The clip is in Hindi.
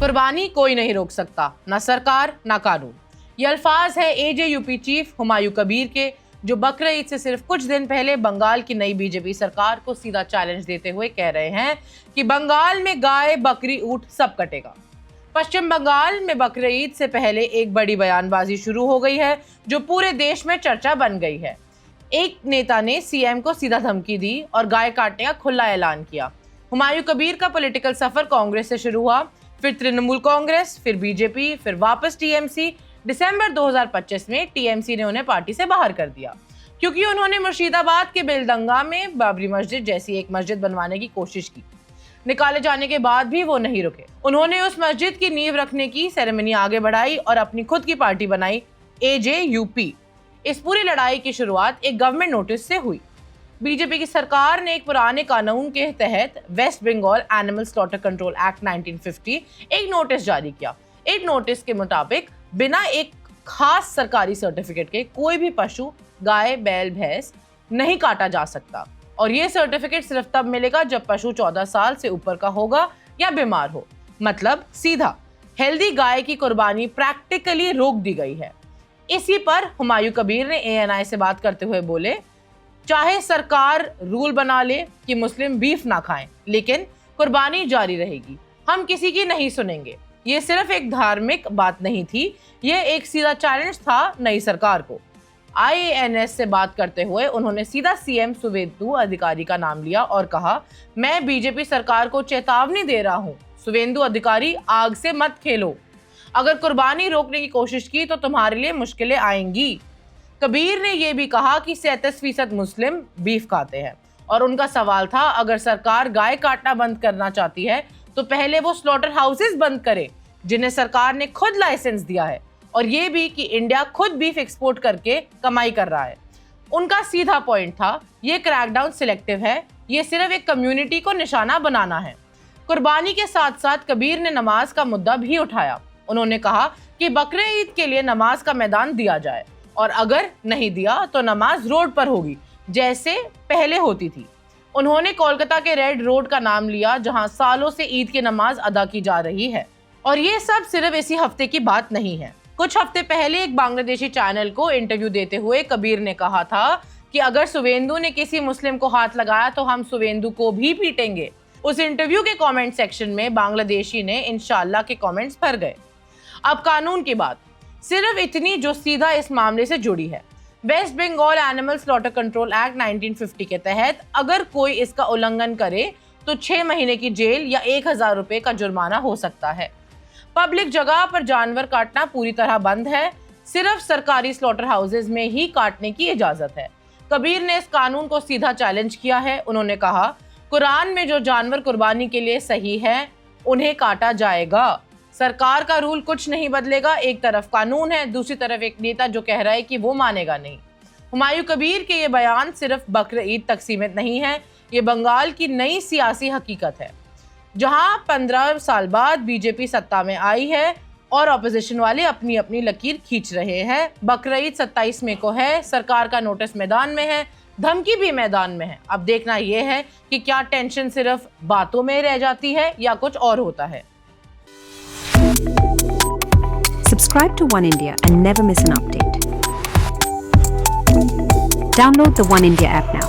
कुर्बानी कोई नहीं रोक सकता, ना सरकार ना कानून। ये अल्फाज है एजेयूपी चीफ हुमायूं कबीर के, जो बकरीद से सिर्फ कुछ दिन पहले बंगाल की नई बीजेपी सरकार को सीधा चैलेंज देते हुए कह रहे हैं कि बंगाल में गाय बकरी ऊंट सब कटेगा। पश्चिम बंगाल में बकरीद से पहले एक बड़ी बयानबाजी शुरू हो गई है जो पूरे देश में चर्चा बन गई है। एक नेता ने सीएम को सीधा धमकी दी और गाय काटने का खुला ऐलान किया। हुमायूं कबीर का पॉलिटिकल सफर कांग्रेस से शुरू हुआ, फिर तृणमूल कांग्रेस, फिर बीजेपी, फिर वापस टीएमसी। दिसंबर 2025 में टीएमसी ने उन्हें पार्टी से बाहर कर दिया क्योंकि उन्होंने मुर्शिदाबाद के बेलडंगा में बाबरी मस्जिद जैसी एक मस्जिद बनवाने की कोशिश की। निकाले जाने के बाद भी वो नहीं रुके। उन्होंने उस मस्जिद की नींव रखने की सेरेमनी आगे बढ़ाई और अपनी खुद की पार्टी बनाई, एजेयूपी। इस पूरी लड़ाई की शुरुआत एक गवर्नमेंट नोटिस से हुई। बीजेपी की सरकार ने एक पुराने कानून के तहत West Bengal Animal Slaughter Control Act 1950 एक नोटिस जारी किया। एक नोटिस के मुताबिक बिना एक खास सरकारी सर्टिफिकेट के कोई भी पशु, गाय, बैल, भैंस नहीं काटा जा सकता और ये सर्टिफिकेट सिर्फ तब मिलेगा जब पशु 14 साल से ऊपर का होगा या बीमार हो। मतलब सीधा हेल्दी गाय की कुर्बानी प्रैक्टिकली रोक दी गई है। इसी पर हुमायूं कबीर ने एएनआई से बात करते हुए बोले, चाहे सरकार रूल बना ले कि मुस्लिम बीफ ना खाएं, लेकिन कुर्बानी जारी रहेगी। हम किसी की नहीं सुनेंगे। ये सिर्फ एक धार्मिक बात नहीं थी, ये एक सीधा चैलेंज था नई सरकार को। आईएएनएस से बात करते हुए उन्होंने सीधा सीएम सुवेंदु अधिकारी का नाम लिया और कहा, मैं बीजेपी सरकार को चेतावनी दे रहा हूँ, सुवेंदु अधिकारी आग से मत खेलो। अगर कुर्बानी रोकने की कोशिश की तो तुम्हारे लिए मुश्किलें आएंगी। कबीर ने यह भी कहा कि 37% मुस्लिम बीफ खाते हैं और उनका सवाल था, अगर सरकार गाय काटना बंद करना चाहती है तो पहले वो स्लॉटर हाउसेस बंद करे जिन्हें सरकार ने खुद लाइसेंस दिया है, और ये भी कि इंडिया खुद बीफ एक्सपोर्ट करके कमाई कर रहा है। उनका सीधा पॉइंट था, ये क्रैकडाउन सिलेक्टिव है, ये सिर्फ एक कम्युनिटी को निशाना बनाना है। कुर्बानी के साथ साथ कबीर ने नमाज का मुद्दा भी उठाया। उन्होंने कहा कि बकरीद के लिए नमाज का मैदान दिया जाए और अगर नहीं दिया तो नमाज रोड पर होगी जैसे पहले होती थी। उन्होंने कोलकाता के रेड रोड का नाम लिया जहां सालों से ईद की नमाज अदा की जा रही है। और ये सब सिर्फ इसी हफ्ते की बात नहीं है। कुछ हफ्ते पहले एक बांग्लादेशी चैनल को इंटरव्यू देते हुए कबीर ने कहा था कि अगर सुवेंदु ने किसी मुस्लिम को हाथ लगाया तो हम सुवेंदु को भी पीटेंगे। उस इंटरव्यू के कमेंट सेक्शन में बांग्लादेशी ने इंशाल्लाह के कमेंट्स भर गए। अब कानून की बात, सिर्फ इतनी जो सीधा इस मामले से जुड़ी है। West Bengal Animal Slaughter Control Act 1950 के तहत अगर कोई इसका उल्लंघन करे तो 6 महीने की जेल या 1000 रुपए का जुर्माना हो सकता है। पब्लिक जगह पर जानवर काटना पूरी तरह बंद है, सिर्फ सरकारी स्लॉटर हाउसेज में ही काटने की इजाजत है। कबीर ने इस कानून को सीधा चैलेंज किया है। उन्होंने कहा, कुरान में जो जानवर कुर्बानी के लिए सही है उन्हें काटा जाएगा। सरकार का रूल कुछ नहीं बदलेगा। एक तरफ कानून है, दूसरी तरफ एक नेता जो कह रहा है कि वो मानेगा नहीं। हुमायूं कबीर के ये बयान सिर्फ बकरीद तक सीमित नहीं है, ये बंगाल की नई सियासी हकीकत है जहां 15 साल बाद बीजेपी सत्ता में आई है और ऑपोजिशन वाले अपनी अपनी लकीर खींच रहे हैं। बकरीद 27 मई को है, सरकार का नोटिस मैदान में है, धमकी भी मैदान में है। अब देखना यह है कि क्या टेंशन सिर्फ बातों में रह जाती है या कुछ और होता है। Subscribe to One India and never miss an update. Download the One India app now.